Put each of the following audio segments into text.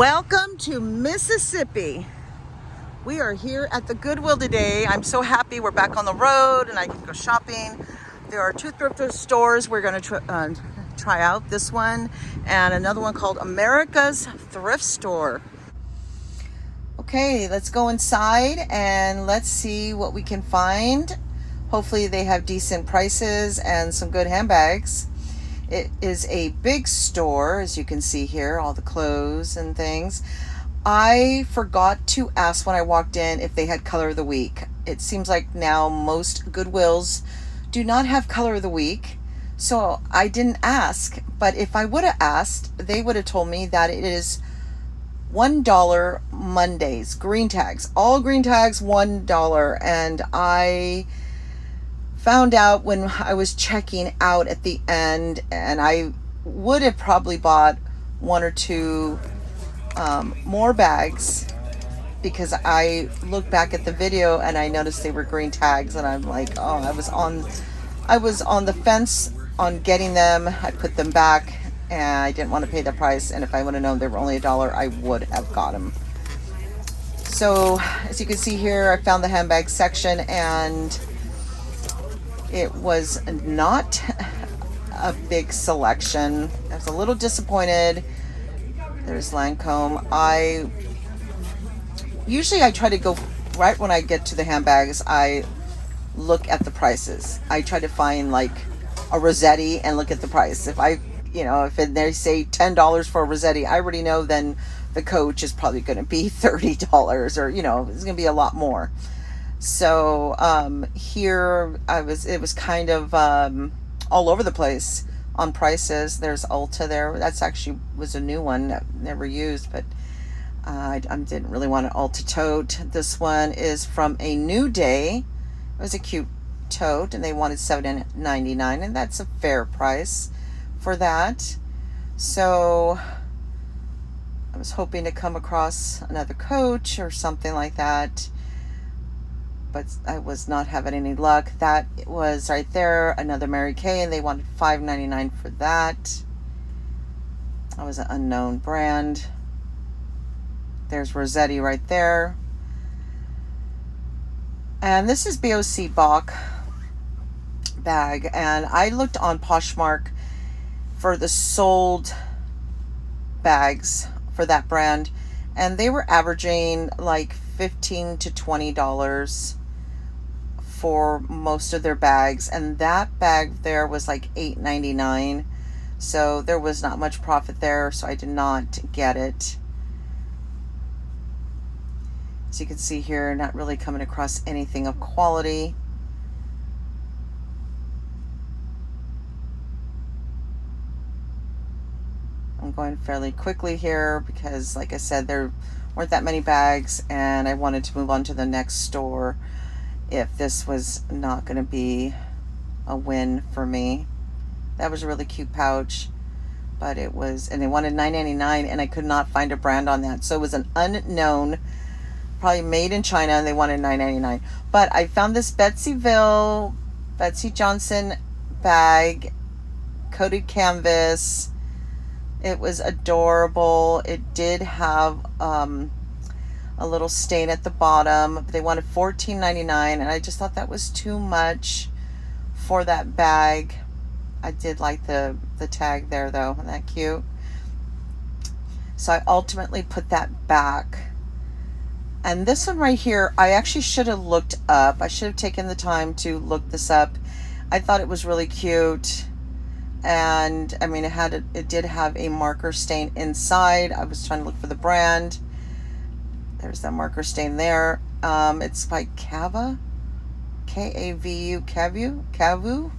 Welcome to Mississippi. We are here at the Goodwill today. I'm so happy we're back on the road and I can go shopping. There are two thrift stores we're going to try out. This one and another one called America's Thrift Store. Okay, let's go inside and let's see what we can find. Hopefully they have decent prices and some good handbags. It is a big store, as you can see here, all the clothes and things. I forgot to ask when I walked in if they had color of the week. It seems like now most Goodwills do not have color of the week, so I didn't ask. But if I would have asked, they would have told me that it is $1 Mondays, green tags, all green tags, $1. And I found out when I was checking out at the end, and I would have probably bought one or two more bags because I looked back at the video and I noticed they were green tags, and I'm like, oh, I was on the fence on getting them. I put them back and I didn't want to pay the price, and if I would have known they were only $1, I would have got them. So as you can see here, I found the handbag section and it was not a big selection. I was a little disappointed. There's Lancome. Usually I try to go right when I get to the handbags. I look at the prices. I try to find like a Rossetti and look at the price. If they say $10 for a Rossetti, I already know then the Coach is probably going to be $30 or it's going to be a lot more. So here it was kind of all over the place on prices. There's Ulta there. That's actually was a new one that never used, but I didn't really want an Ulta tote. This one is from a New Day. It was a cute tote and they wanted $7.99, and that's a fair price for that. So I was hoping to come across another Coach or something like that, but I was not having any luck. That was right there, another Mary Kay, and they wanted $5.99 for that. That was an unknown brand. There's Rossetti right there. And this is BOC Bach bag, and I looked on Poshmark for the sold bags for that brand, and they were averaging like $15 to $20 for most of their bags, and that bag there was like $8.99, so there was not much profit there, so I did not get it. As you can see here, not really coming across anything of quality. I'm going fairly quickly here because, like I said, there weren't that many bags and I wanted to move on to the next store if this was not going to be a win for me. That was a really cute pouch, but it was, and they wanted $9.99 and I could not find a brand on that, so it was an unknown, probably made in China, and they wanted $9.99. But I found this Betsy Johnson bag, coated canvas. It was adorable. It did have a little stain at the bottom, but they wanted $14.99, and I just thought that was too much for that bag. I did like the tag there though. Isn't that cute? So I ultimately put that back. And this one right here, I actually should have looked up. I should have taken the time to look this up. I thought it was really cute. And I mean, it did have a marker stain inside. I was trying to look for the brand. There's that marker stain there. It's by Kavu, Kavu, Kavu.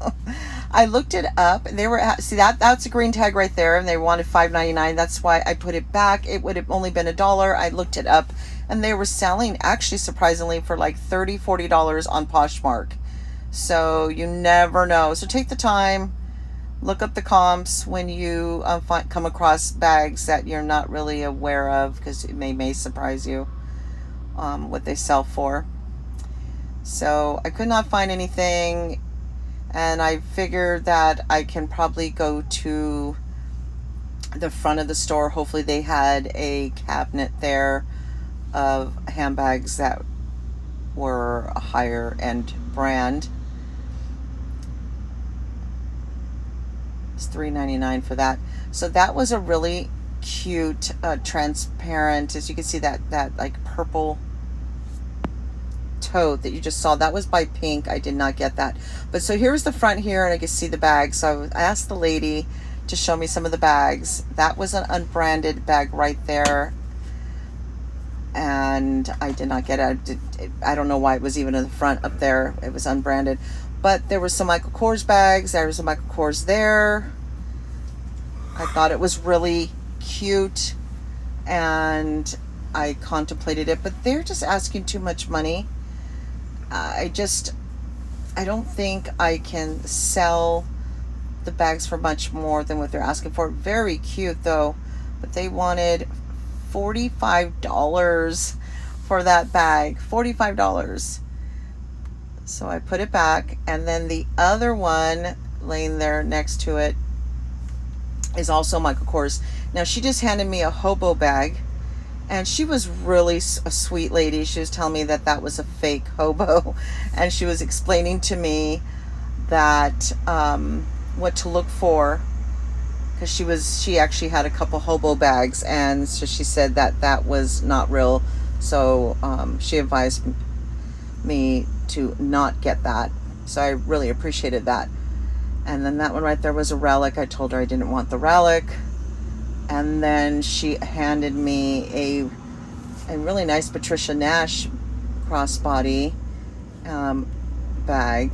I looked it up. They were that's a green tag right there, and they wanted $5.99. That's why I put it back. It would have only been $1. I looked it up, and they were selling actually surprisingly for like $30, $40 on Poshmark. So you never know. So take the time. Look up the comps when you come across bags that you're not really aware of, because it may surprise you what they sell for. So I could not find anything, and I figured that I can probably go to the front of the store. Hopefully they had a cabinet there of handbags that were a higher end brand. It's $3.99 for that. So that was a really cute transparent, as you can see, that like purple tote that you just saw. That was by Pink. I did not get that. But so here's the front here, and I can see the bags. So I asked the lady to show me some of the bags. That was an unbranded bag right there, and I did not get it. I don't know why it was even in the front up there. It was unbranded. But there was some Michael Kors bags. There was a Michael Kors there. I thought it was really cute, and I contemplated it, but they're just asking too much money. I don't think I can sell the bags for much more than what they're asking for. Very cute though, but they wanted $45 for that bag. $45. So I put it back, and then the other one laying there next to it is also Michael Kors. Now she just handed me a hobo bag, and she was really a sweet lady. She was telling me that that was a fake hobo, and she was explaining to me that what to look for, because she actually had a couple hobo bags, and so she said that that was not real. So she advised me to not get that. So I really appreciated that. And then that one right there was a relic. I told her I didn't want the relic. And then she handed me a really nice Patricia Nash crossbody bag.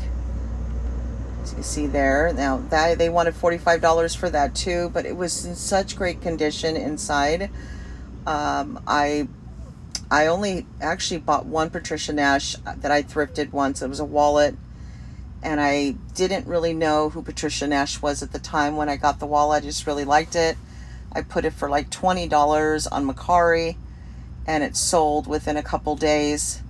As you see there. Now that they wanted $45 for that too, but it was in such great condition inside. I only actually bought one Patricia Nash that I thrifted once. It was a wallet, and I didn't really know who Patricia Nash was at the time when I got the wallet. I just really liked it. I put it for like $20 on Mercari, and it sold within a couple days.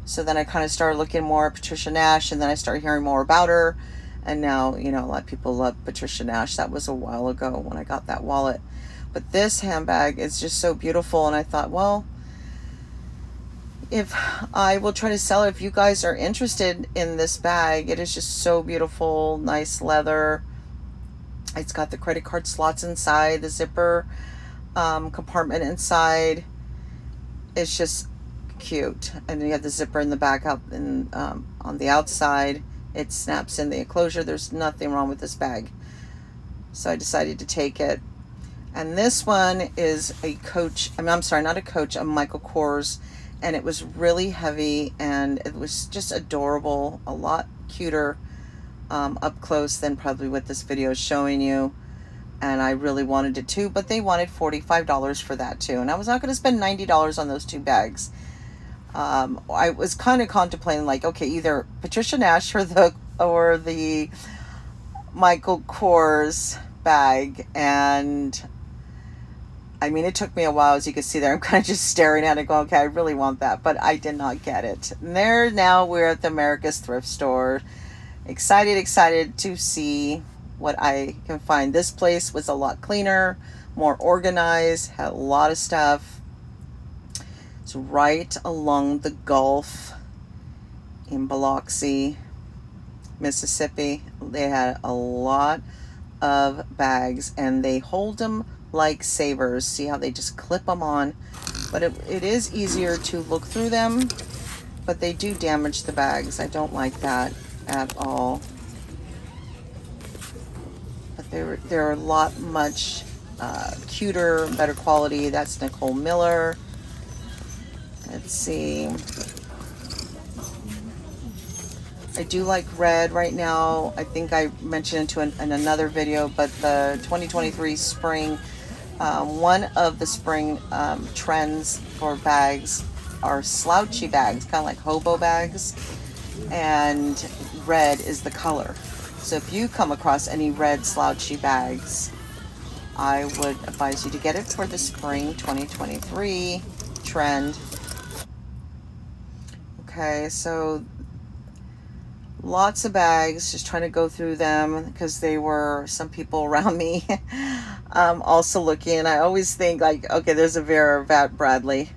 So then I kind of started looking more at Patricia Nash, and then I started hearing more about her. And now, you know, a lot of people love Patricia Nash. That was a while ago when I got that wallet. But this handbag is just so beautiful, and I thought, well, if I will try to sell it, if you guys are interested in this bag. It is just so beautiful, nice leather. It's got the credit card slots inside, the zipper compartment inside. It's just cute, and you have the zipper in the back up and on the outside. It snaps in the enclosure. There's nothing wrong with this bag, so I decided to take it. And this one is a Coach. I'm sorry, not a Coach. A Michael Kors. And it was really heavy, and it was just adorable. A lot cuter up close than probably what this video is showing you. And I really wanted it too, but they wanted $45 for that too. And I was not going to spend $90 on those two bags. I was kind of contemplating, like, okay, either Patricia Nash or the Michael Kors bag. And I mean, it took me a while, as you can see there. I'm kind of just staring at it going, okay, I really want that, but I did not get it. And there, now we're at the America's Thrift Store. Excited to see what I can find. This place was a lot cleaner, more organized, had a lot of stuff. It's right along the Gulf in Biloxi, Mississippi. They had a lot of bags, and they hold them like savers. See how they just clip them on? But it is easier to look through them, but they do damage the bags. I don't like that at all. But they're a lot much cuter, better quality. That's Nicole Miller. Let's see. I do like red right now. I think I mentioned it in another video, but the 2023 spring, one of the spring trends for bags are slouchy bags, kind of like hobo bags, and red is the color. So if you come across any red slouchy bags, I would advise you to get it for the spring 2023 trend. Okay, so Lots of bags, just trying to go through them because they were some people around me also looking. I always think like, okay, there's a Vera Vat Bradley.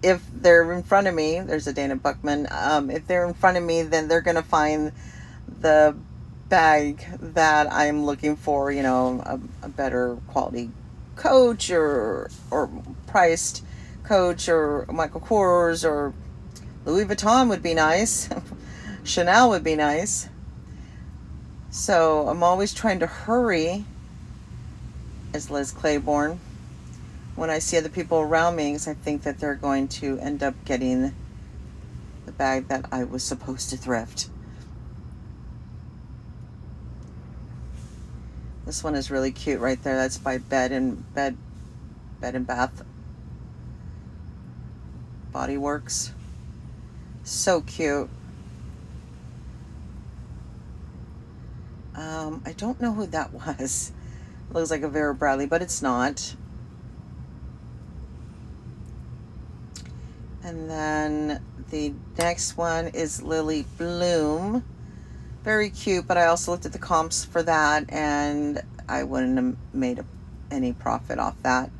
If they're in front of me, there's a Dana Buckman. If they're in front of me, then they're going to find the bag that I'm looking for, you know, a better quality Coach or priced Coach or Michael Kors or Louis Vuitton would be nice. Chanel would be nice. So I'm always trying to hurry, as Liz Claiborne, when I see other people around me, because I think that they're going to end up getting the bag that I was supposed to thrift. This one is really cute right there. That's by Bed and Bath Body Works. So cute. I don't know who that was. It looks like a Vera Bradley, but it's not. And then the next one is Lily Bloom. Very cute, but I also looked at the comps for that, and I wouldn't have made any profit off that.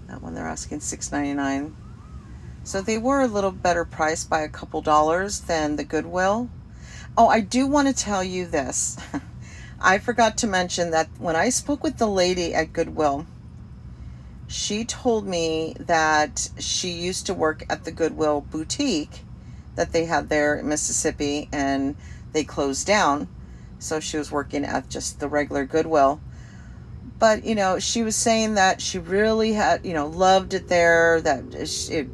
That one they're asking $6.99. So they were a little better priced by a couple dollars than the Goodwill. Oh, I do want to tell you this. I forgot to mention that when I spoke with the lady at Goodwill, she told me that she used to work at the Goodwill boutique that they had there in Mississippi, and they closed down. So she was working at just the regular Goodwill. But, you know, she was saying that she really had, you know, loved it there, that,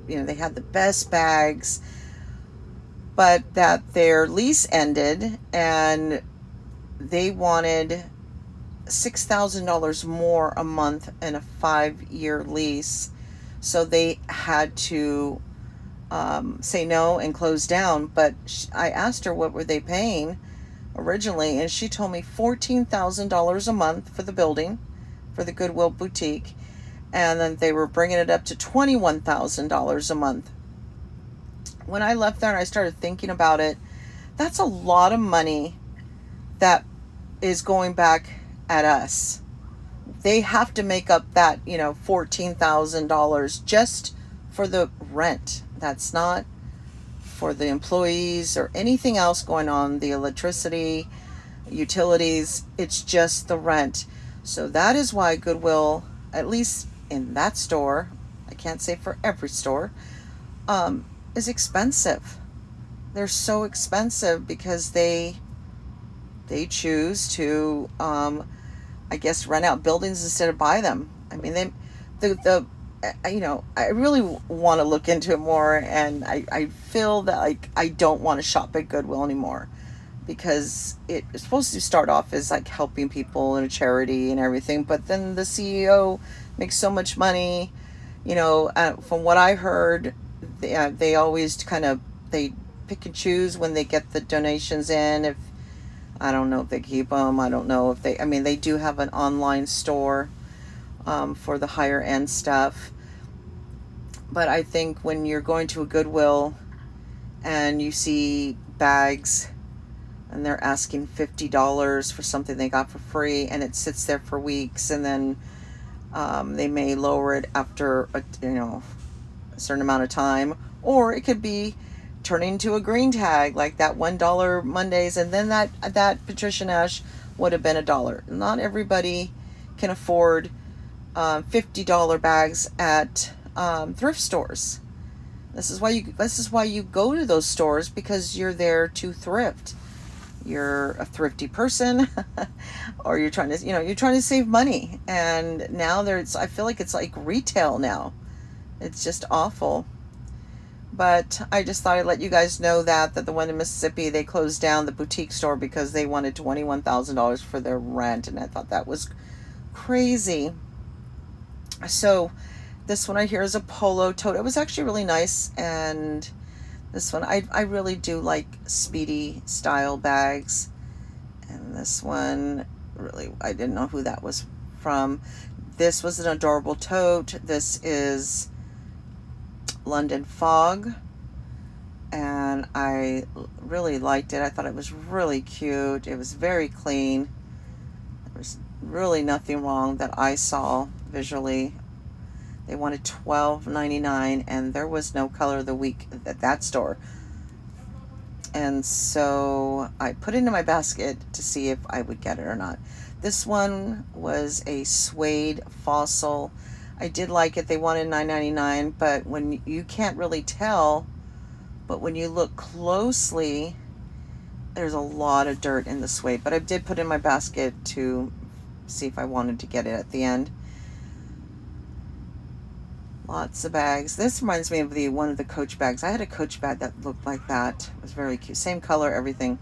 you know, they had the best bags, but that their lease ended and they wanted $6,000 more a month in a 5-year lease. So they had to say no and close down. But I asked her what were they paying originally, and she told me $14,000 a month for the building, for the Goodwill boutique, and then they were bringing it up to $21,000 a month. When I left there and I started thinking about it, that's a lot of money that is going back at us. They have to make up that, you know, $14,000 just for the rent. That's not for the employees or anything else going on, the electricity, utilities. It's just the rent. So that is why Goodwill, at least in that store, I can't say for every store, is expensive. They're so expensive because they choose to, I guess, rent out buildings instead of buy them. I mean, you know, I really want to look into it more, and I feel that like I don't want to shop at Goodwill anymore, because it's supposed to start off as like helping people and a charity and everything, but then the CEO makes so much money, you know. From what I heard, they always they pick and choose when they get the donations in. If I don't know if they keep them, I don't know if they do have an online store for the higher end stuff. But I think when you're going to a Goodwill and you see bags and they're asking $50 for something they got for free, and it sits there for weeks, and then they may lower it after a certain amount of time, or it could be turning into a green tag like that $1 Mondays, and then that Patricia Nash would have been $1. Not everybody can afford $50 bags at thrift stores. This is why you go to those stores, because you're there to thrift. You're a thrifty person, or you're trying to save money. And now I feel like it's like retail now. It's just awful. But I just thought I'd let you guys know that the one in Mississippi, they closed down the boutique store because they wanted $21,000 for their rent, and I thought that was crazy. So this one right here is a polo tote. It was actually really nice, and this one, I really do like speedy style bags. And this one, really, I didn't know who that was from. This was an adorable tote. This is London Fog, and and I really liked it. I thought it was really cute. It was very clean. There was really nothing wrong that I saw visually. They wanted $12.99, and there was no color of the week at that store. And so I put it in my basket to see if I would get it or not. This one was a suede fossil. I did like it. They wanted $9.99, but when you can't really tell, but when you look closely, there's a lot of dirt in the suede. But I did put it in my basket to see if I wanted to get it at the end. Lots of bags. This reminds me of one of the Coach bags. I had a Coach bag that looked like that. It was very cute. Same color, everything.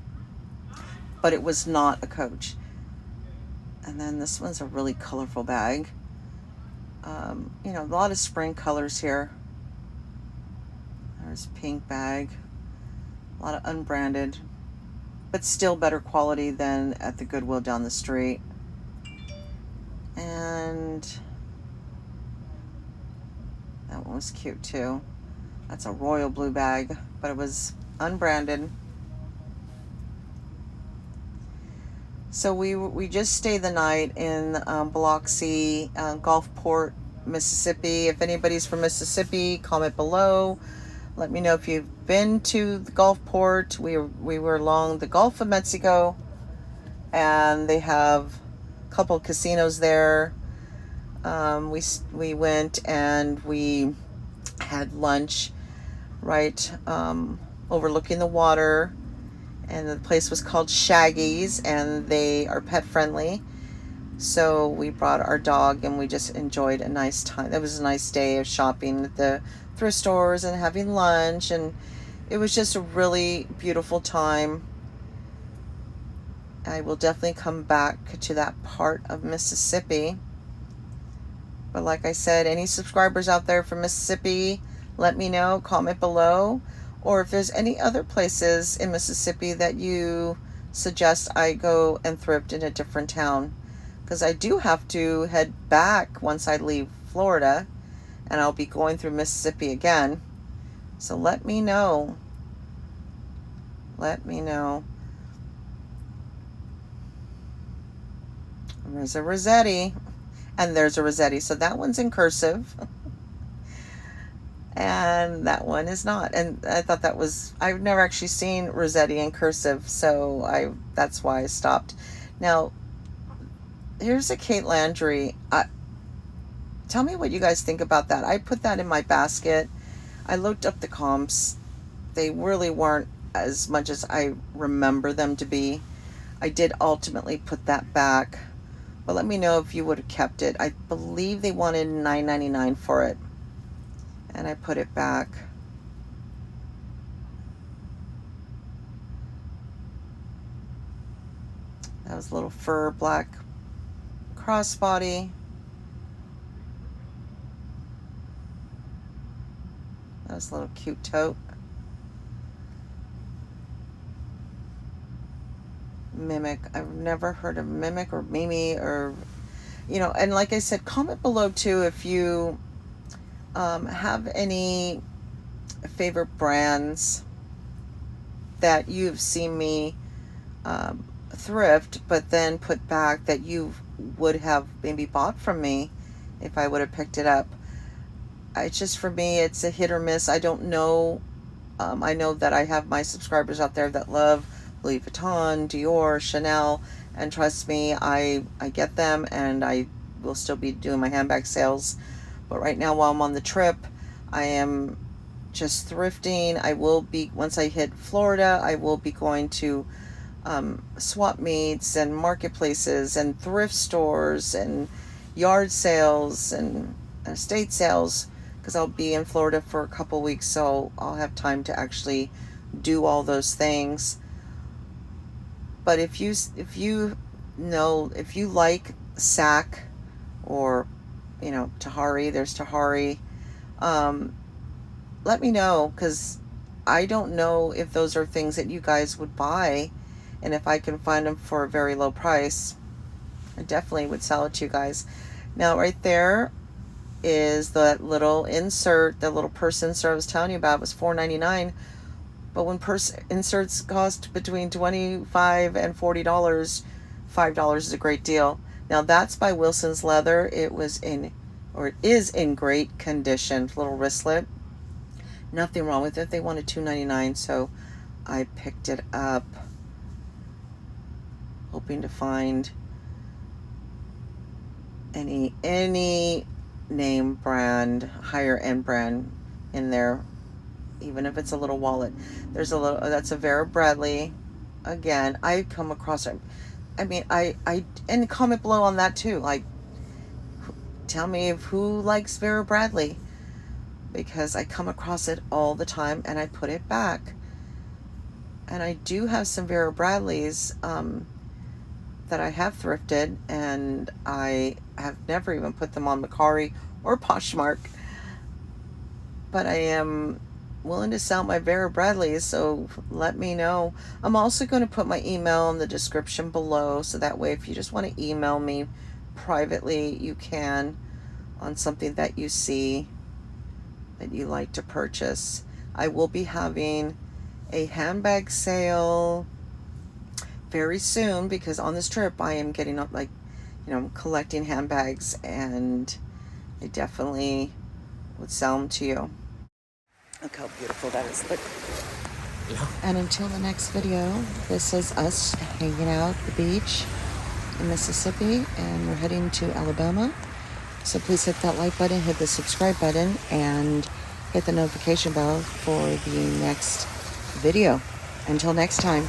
But it was not a Coach. And then this one's a really colorful bag. You know, a lot of spring colors here. There's a pink bag. A lot of unbranded. But still better quality than at the Goodwill down the street. And that one was cute too. That's a royal blue bag, but it was unbranded. So we just stayed the night in Biloxi, Gulfport, Mississippi. If anybody's from Mississippi, comment below. Let me know if you've been to the Gulfport. We were along the Gulf of Mexico, and they have a couple casinos there. We went and we had lunch right overlooking the water, and the place was called Shaggy's, and they are pet friendly. So we brought our dog and we just enjoyed a nice time. It was a nice day of shopping at the thrift stores and having lunch, and it was just a really beautiful time. I will definitely come back to that part of Mississippi. But like I said, any subscribers out there from Mississippi, let me know, comment below. Or if there's any other places in Mississippi that you suggest I go and thrift in a different town. Because I do have to head back once I leave Florida, and I'll be going through Mississippi again. So let me know. Let me know. There's a Rossetti. And there's a Rossetti. So that one's in cursive. And that one is not. And I thought that was, I've never actually seen Rossetti in cursive. So that's why I stopped. Now, here's a Kate Landry. Tell me what you guys think about that. I put that in my basket. I looked up the comps. They really weren't as much as I remember them to be. I did ultimately put that back. But let me know if you would have kept it. I believe they wanted $9.99 for it. And I put it back. That was a little fur black crossbody. That was a little cute tote. Mimic. I've never heard of Mimic or Mimi or, you know, and like I said, comment below too if you have any favorite brands that you've seen me thrift, but then put back that you would have maybe bought from me if I would have picked it up. It's just, for me, it's a hit or miss. I don't know. I know that I have my subscribers out there that love Louis Vuitton, Dior, Chanel, and trust me, I get them, and I will still be doing my handbag sales. But right now, while I'm on the trip, I am just thrifting. I will be, once I hit Florida, I will be going to swap meets and marketplaces and thrift stores and yard sales and estate sales, because I'll be in Florida for a couple weeks, so I'll have time to actually do all those things. But if you like Sac or, you know, Tahari, there's Tahari, let me know, because I don't know if those are things that you guys would buy, and if I can find them for a very low price, I definitely would sell it to you guys. Now right there is the little insert, the little purse insert I was telling you about. It was $4.99. But when purse inserts cost between $25 and $40, $5 is a great deal. Now that's by Wilson's Leather. It is in great condition. Little wristlet. Nothing wrong with it. They wanted $2.99, so I picked it up, hoping to find any name brand, higher end brand in there, even if it's a little wallet. There's a little, that's a Vera Bradley. Again, I come across it. I mean, I and comment below on that too. Like, tell me who likes Vera Bradley, because I come across it all the time and I put it back. And I do have some Vera Bradleys that I have thrifted, and I have never even put them on Macari or Poshmark. But I am willing to sell my Vera Bradleys, so let me know. I'm also going to put my email in the description below, so that way if you just want to email me privately, you can, on something that you see that you like to purchase. I will be having a handbag sale very soon, because on this trip I am getting up, like, collecting handbags, and I definitely would sell them to you. Look how beautiful that is. Look. Yeah. And until the next video, this is us hanging out at the beach in Mississippi, and we're heading to Alabama. So please hit that like button, hit the subscribe button, and hit the notification bell for the next video. Until next time.